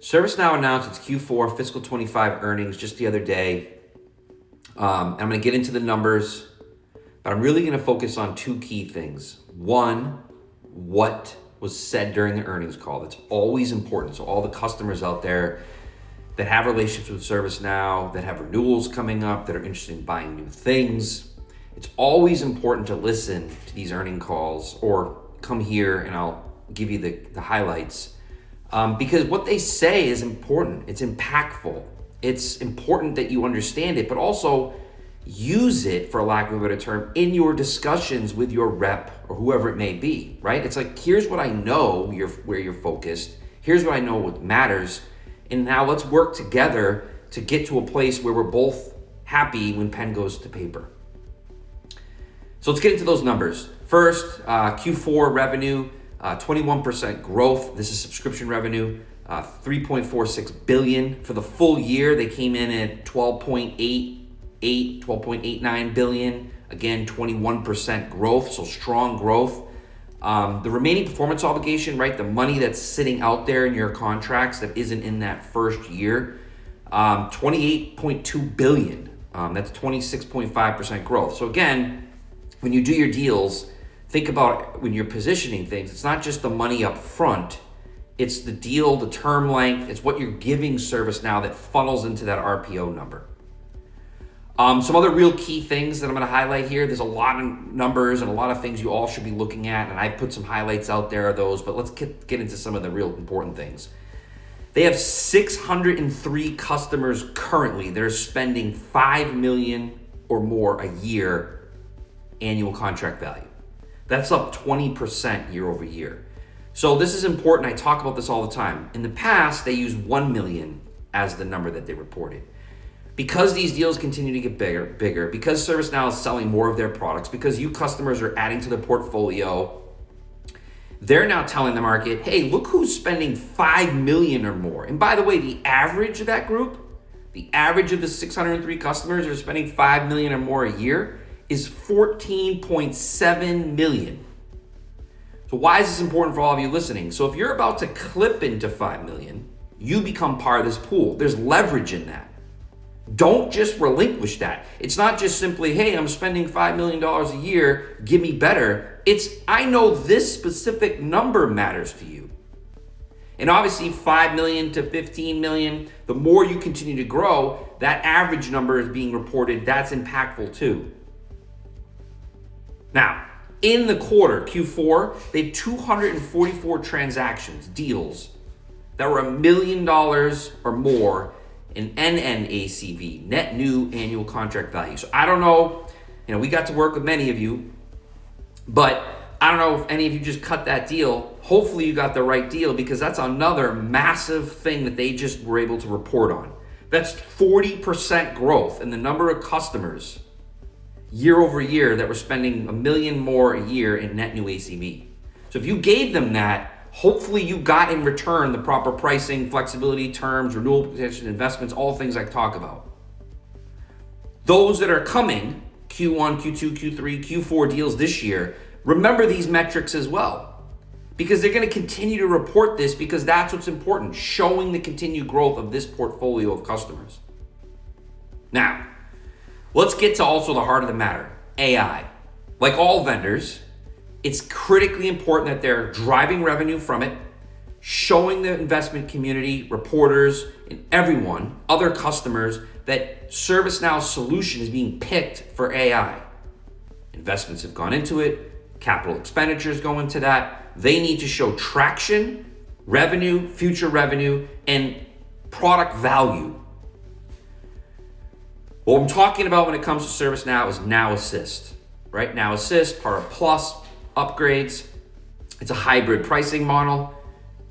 ServiceNow announced its Q4 fiscal 25 earnings just the other day. I'm going to get into the numbers, but I'm really going to focus on two key things. One, what was said during the earnings call. That's always important. So all the customers out there that have relationships with ServiceNow, that have renewals coming up, that are interested in buying new things, it's always important to listen to these earnings calls or come here and I'll give you the highlights. Because what they say is important. It's impactful. It's important that you understand it, but also use it, for lack of a better term, in your discussions with your rep or whoever it may be, right? It's like, here's what I know where you're focused. Here's what I know what matters. And now let's work together to get to a place where we're both happy when pen goes to paper. So let's get into those numbers. First, Q4 revenue, 21% growth. This is subscription revenue, 3.46 billion. For the full year, they came in at 12.89 billion. Again, 21% growth, so strong growth. The remaining performance obligation, right? The money that's sitting out there in your contracts that isn't in that first year, 28.2 billion. That's 26.5% growth. So again, when you do your deals, think about when you're positioning things, it's not just the money up front, it's the deal, the term length, it's what you're giving ServiceNow that funnels into that RPO number. Some other real key things that I'm going to highlight here. There's a lot of numbers and a lot of things you all should be looking at, and I put some highlights out there of those, but let's get into some of the real important things. They have 603 customers currently that are spending $5 million or more a year annual contract value. That's up 20% year over year. So this is important. I talk about this all the time. In the past, they used 1 million as the number that they reported. Because these deals continue to get bigger, because ServiceNow is selling more of their products, because you customers are adding to the portfolio, they're now telling the market, hey, look who's spending 5 million or more. And by the way, the average of that group, the average of the 603 customers that are spending 5 million or more a year is 14.7 million. So why is this important for all of you listening? So if you're about to clip into 5 million, you become part of this pool. There's leverage in that. Don't just relinquish that. It's not just simply, hey, I'm spending $5 million a year, give me better. It's, I know this specific number matters to you. And obviously 5 million to 15 million, the more you continue to grow, that average number is being reported. That's impactful too. Now, in the quarter, Q4, they had 244 transactions, deals, that were $1 million or more in NNACV, net new annual contract value. So I don't know, we got to work with many of you, but I don't know if any of you just cut that deal. Hopefully you got the right deal, because that's another massive thing that they just were able to report on. That's 40% growth in the number of customers year over year that were spending $1 million more a year in net new ACV. So if you gave them that, hopefully you got in return the proper pricing, flexibility, terms, renewal potential, investments, all things I talk about. Those that are coming, Q1, Q2, Q3, Q4 deals this year, remember these metrics as well, because they're going to continue to report this, because that's what's important, showing the continued growth of this portfolio of customers. Now, let's get to also the heart of the matter, AI. Like all vendors, it's critically important that they're driving revenue from it, showing the investment community, reporters, and everyone, other customers, that ServiceNow's solution is being picked for AI. Investments have gone into it, capital expenditures go into that. They need to show traction, revenue, future revenue, and product value. What I'm talking about when it comes to ServiceNow is Now Assist, right? Now Assist, part of Plus upgrades. It's a hybrid pricing model,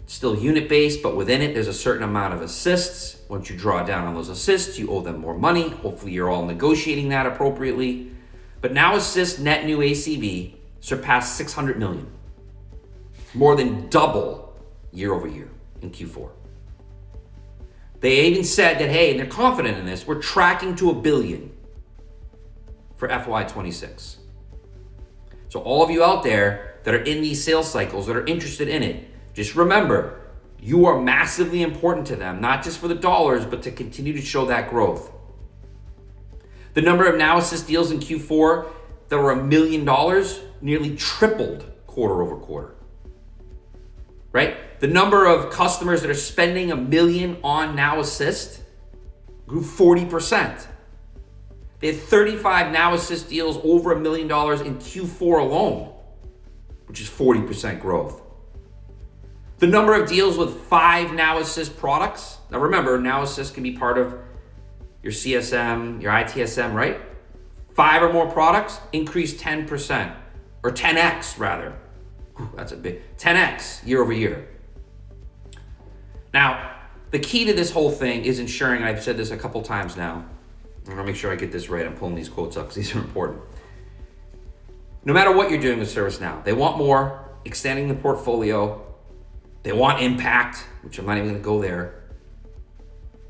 still unit-based, but within it, there's a certain amount of assists. Once you draw down on those assists, you owe them more money. Hopefully you're all negotiating that appropriately. But Now Assist net new ACV surpassed 600 million, more than double year over year in Q4. They even said that, hey, and they're confident in this, we're tracking to $1 billion for FY26. So all of you out there that are in these sales cycles, that are interested in it, just remember, You are massively important to them, not just for the dollars, but to continue to show that growth. The number of Now Assist deals in Q4 that were $1 million nearly tripled quarter over quarter, right? The number of customers that are spending $1 million on Now Assist grew 40%. They had 35 Now Assist deals over $1 million in Q4 alone, which is 40% growth. The number of deals with 5 Now Assist products. Now remember, Now Assist can be part of your CSM, your ITSM, right? 5 or more products increased 10%, or 10x rather. That's a big 10x year over year. Now, the key to this whole thing is ensuring, and I've said this a couple times now, I'm gonna make sure I get this right. I'm pulling these quotes up because these are important. No matter what you're doing with ServiceNow, they want more, extending the portfolio. They want impact, which I'm not even gonna go there.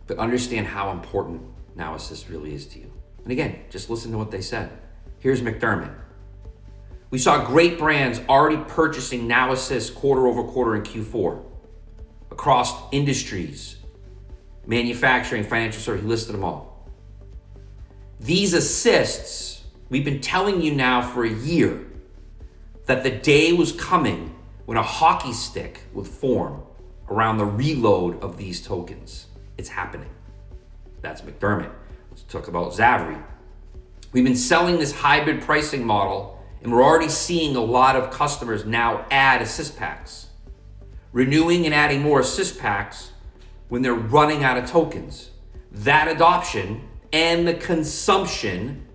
But understand how important Now Assist really is to you. And again, just listen to what they said. Here's McDermott. We saw great brands already purchasing Now Assist quarter over quarter in Q4 across industries, manufacturing, financial services, he listed them all. These assists, we've been telling you now for a year that the day was coming when a hockey stick would form around the reload of these tokens. It's happening. That's McDermott. Let's talk about Zavri. We've been selling this hybrid pricing model, and we're already seeing a lot of customers now add assist packs, renewing and adding more assist packs when they're running out of tokens. That adoption and the consumption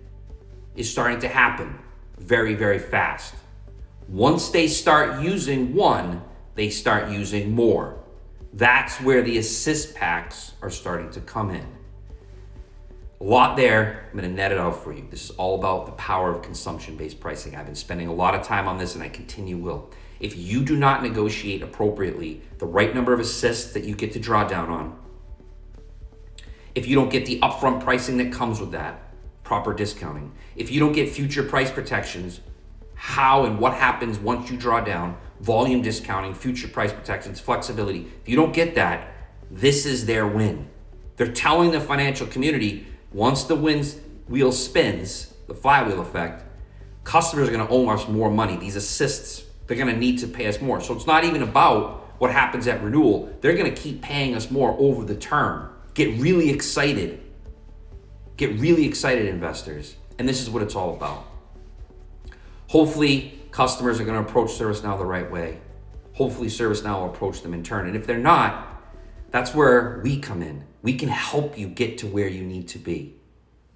is starting to happen very, very fast. Once they start using one, they start using more. That's where the assist packs are starting to come in. A lot there. I'm going to net it out for you. This is all about the power of consumption-based pricing. I've been spending a lot of time on this, and I continue will. If you do not negotiate appropriately the right number of assists that you get to draw down on, if you don't get the upfront pricing that comes with that, proper discounting, if you don't get future price protections, how and what happens once you draw down, volume discounting, future price protections, flexibility, if you don't get that, this is their win. They're telling the financial community, once the wheel spins, the flywheel effect, customers are going to owe us more money. These assists, they're going to need to pay us more. So it's not even about what happens at renewal. They're going to keep paying us more over the term. Get really excited. Get really excited, investors. And this is what it's all about. Hopefully, customers are going to approach ServiceNow the right way. Hopefully, ServiceNow will approach them in turn. And if they're not, that's where we come in. We can help you get to where you need to be.